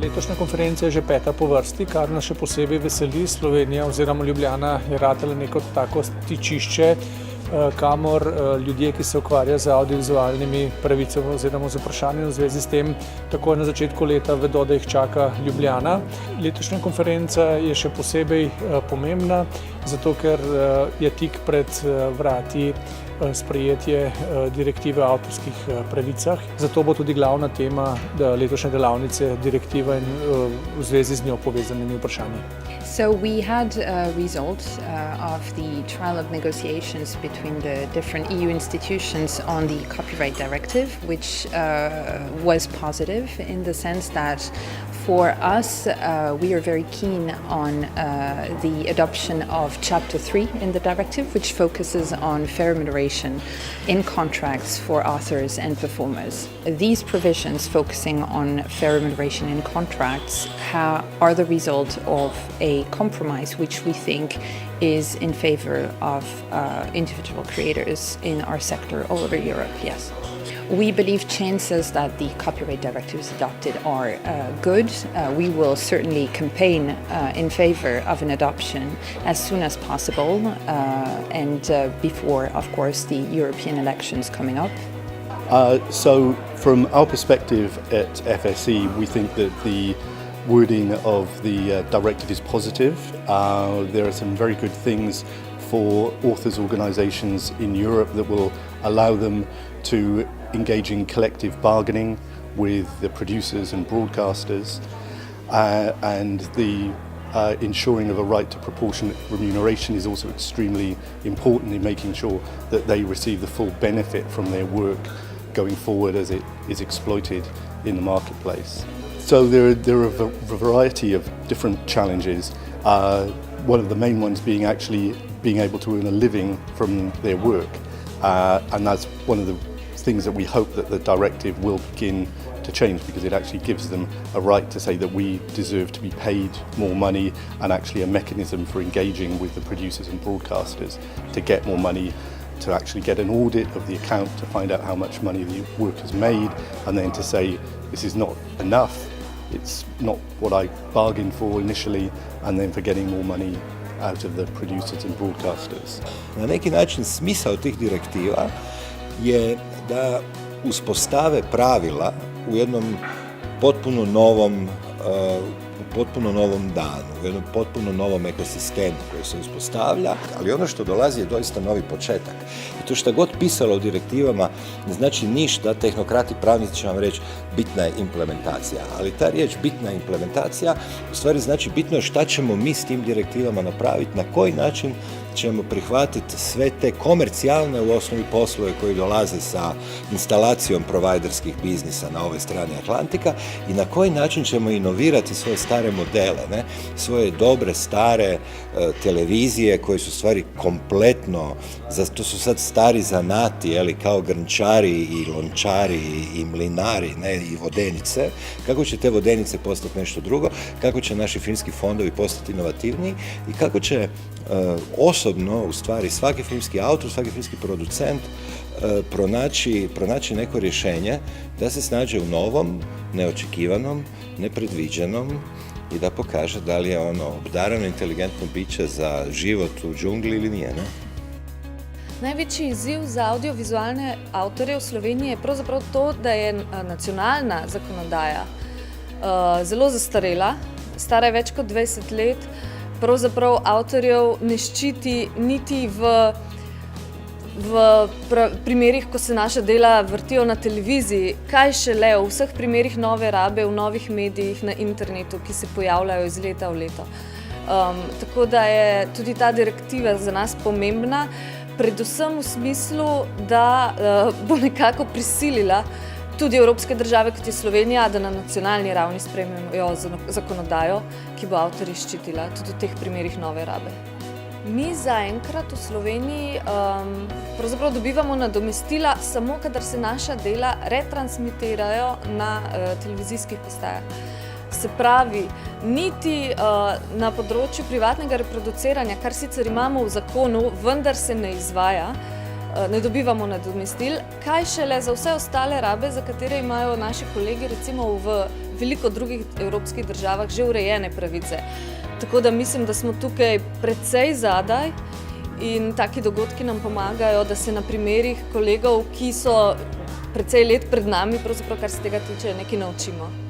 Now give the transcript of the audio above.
Letošnja konferenca je že 5. po vrsti, kar nas še posebej veseli. Slovenija oziroma Ljubljana je ratala neko tako stičišče, kamor ljudje, ki se ukvarjajo z audiovizualnimi pravicami oziroma z vprašanjem v zvezi s tem, takoj na začetku leta vedo, da jih čaka Ljubljana. Letošnja konferenca je še posebej pomembna, zato ker je tik pred vrati sprejetje direktive o avtorskih pravicah. Zato bo tudi glavna tema letošnje delavnice direktiva in v zvezi z njo povezanimi vprašanji. So we had a result of the trial of negotiations between the different EU institutions on the copyright directive, which was positive in the sense that for us, we are very keen on the adoption of Chapter 3 in the directive, which focuses on fair remuneration in contracts for authors and performers. These provisions focusing on fair remuneration in contracts are the result of a compromise which we think is in favor of individual creators in our sector all over Europe, yes. We believe chances that the copyright directive is adopted are good. We will certainly campaign in favor of an adoption as soon as possible and before, of course, the European elections coming up. So from our perspective at FSE, we think that the wording of the directive is positive. There are some very good things for authors' organisations in Europe that will allow them to engage in collective bargaining with the producers and broadcasters, and the ensuring of a right to proportionate remuneration is also extremely important in making sure that they receive the full benefit from their work going forward as it is exploited in the marketplace. So there are a variety of different challenges. One of the main ones being actually being able to earn a living from their work, and that's one of the things that we hope that the directive will begin to change, because it actually gives them a right to say that we deserve to be paid more money, and actually a mechanism for engaging with the producers and broadcasters to get more money, to actually get an audit of the account to find out how much money the work has made, and then to say this is not enough, it's not what I bargained for initially, and then for getting more money out of the producers and broadcasters. Na neki način smisao tih direktiva je da uspostave pravila u jednom potpuno novom danu, u jednom potpuno novom ekosistemu koji se uspostavlja, ali ono što dolazi je doista novi početak. I to što god pisalo u direktivama ne znači ništa, tehnokrati pravnici će vam reći bitna je implementacija, ali ta riječ bitna implementacija u stvari znači bitno je šta ćemo mi s tim direktivama napraviti, na koji način ćemo prihvatiti sve te komercijalne u osnovi poslove koji dolaze sa instalacijom providerskih biznisa na ovoj strani Atlantika i na koji način ćemo inovirati svoje stare modele, ne? Svoje dobre, stare televizije koje su stvari kompletno, to su sad stari zanati, kao grnčari i lončari i mlinari, ne? I vodenice, kako će te vodenice postati nešto drugo, kako će naši filmski fondovi postati inovativniji i kako će osobno, u stvari, svaki filmski autor, svaki filmski producent pronaći neko rješenje da se snađe u novom, neočekivanom, nepredviđenom i da pokaže da li je ono obdarano, inteligentno biće za život u džungli ili nije, ne? Največji izziv za audiovizualne avtorje v Sloveniji je pravzaprav to, da je nacionalna zakonodaja zelo zastarela, stara je več kot 20 let, pravzaprav avtorjev ne ščiti niti v primerih, ko se naša dela vrtijo na televiziji, kaj šele v vseh primerih nove rabe, v novih medijih, na internetu, ki se pojavljajo iz leta v leto. Tako da je tudi ta direktiva za nas pomembna, predvsem v smislu, da bo nekako prisilila tudi evropske države, kot je Slovenija, da na nacionalni ravni sprejmejo zakonodajo, ki bo avtorje ščitila tudi v teh primerih nove rabe. Mi zaenkrat v Sloveniji pravzaprav dobivamo nadomestila samo, kadar se naša dela retransmitirajo na televizijskih postajah. Se pravi, niti na področju privatnega reproduciranja, kar sicer imamo v zakonu, vendar se ne izvaja, ne dobivamo nadomestil, kaj šele za vse ostale rabe, za katere imajo naši kolegi recimo v veliko drugih evropskih državah že urejene pravice. Tako da mislim, da smo tukaj precej zadaj in taki dogodki nam pomagajo, da se na primerih kolegov, ki so precej let pred nami, pravzaprav kar se tega tiče, nekaj naučimo.